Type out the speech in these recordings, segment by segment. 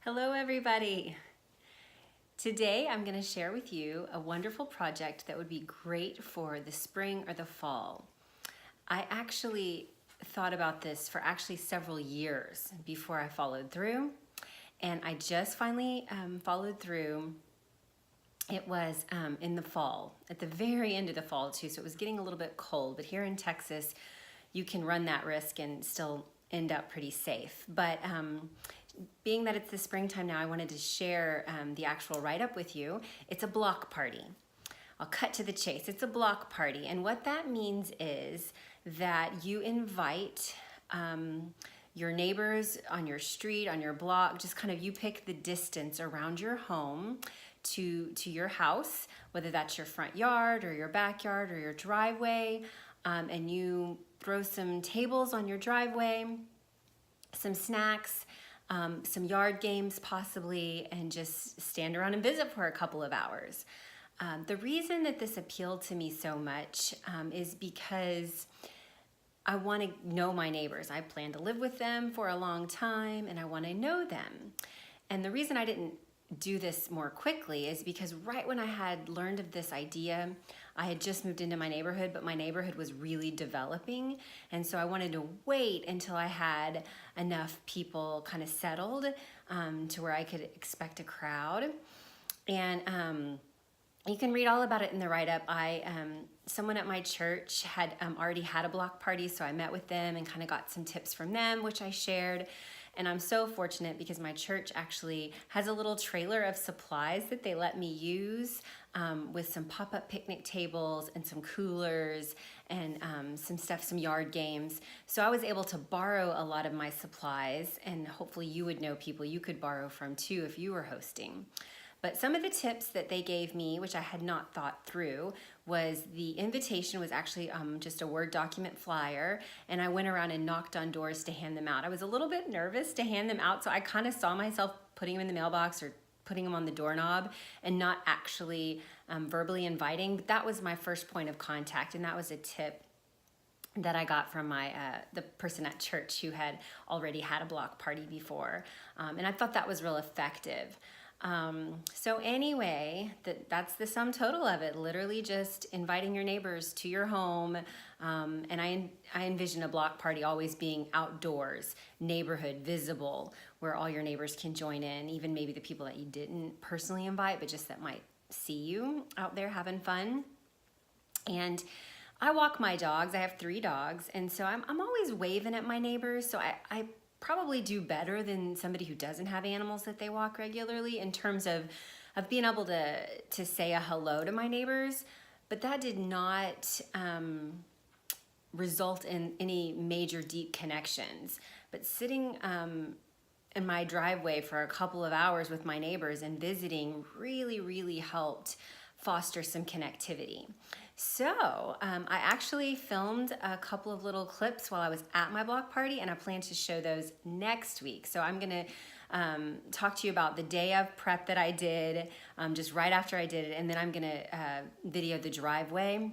Hello everybody! Today I'm going to share with you a wonderful project that would be great for the spring or the fall. I actually thought about this for several years before I followed through, and I just finally followed through. It was in the fall, at the very end of the fall too, so it was getting a little bit cold, but here in Texas you can run that risk and still end up pretty safe. But being that it's the springtime now, I wanted to share the actual write-up with you. It's a block party. I'll cut to the chase. It's a block party, and what that means is that you invite your neighbors on your street, on your block, just kind of you pick the distance around your home to your house, whether that's your front yard or your backyard or your driveway, and you throw some tables on your driveway, some snacks, some yard games possibly, and just stand around and visit for a couple of hours. The reason that this appealed to me so much is because I want to know my neighbors. I plan to live with them for a long time and I want to know them. And the reason I didn't do this more quickly is because right when I had learned of this idea, I had just moved into my neighborhood, but my neighborhood was really developing. And so I wanted to wait until I had enough people kind of settled to where I could expect a crowd. And you can read all about it in the write-up. Someone at my church had already had a block party, so I met with them and kind of got some tips from them, which I shared. And I'm so fortunate because my church actually has a little trailer of supplies that they let me use with some pop-up picnic tables and some coolers and some stuff, some yard games. So I was able to borrow a lot of my supplies, and hopefully you would know people you could borrow from too if you were hosting. But some of the tips that they gave me, which I had not thought through, was the invitation was actually just a Word document flyer, and I went around and knocked on doors to hand them out. I was a little bit nervous to hand them out, so I kind of saw myself putting them in the mailbox or putting them on the doorknob and not actually verbally inviting. But that was my first point of contact, and that was a tip that I got from the person at church who had already had a block party before, and I thought that was real effective. So anyway, that's the sum total of it, literally just inviting your neighbors to your home. And I envision a block party always being outdoors, neighborhood, visible, where all your neighbors can join in, even maybe the people that you didn't personally invite, but just that might see you out there having fun. And I walk my dogs. I have 3 dogs. And so I'm always waving at my neighbors. So I probably do better than somebody who doesn't have animals that they walk regularly in terms of being able to say a hello to my neighbors. But that did not result in any major deep connections. But sitting in my driveway for a couple of hours with my neighbors and visiting really, really helped foster some connectivity. So I actually filmed a couple of little clips while I was at my block party, and I plan to show those next week. So I'm gonna talk to you about the day of prep that I did, just right after I did it, and then I'm gonna video the driveway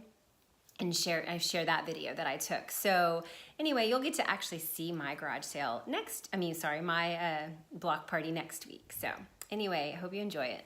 and share that video that I took. So anyway, you'll get to actually see my garage sale my block party next week. So anyway, hope you enjoy it.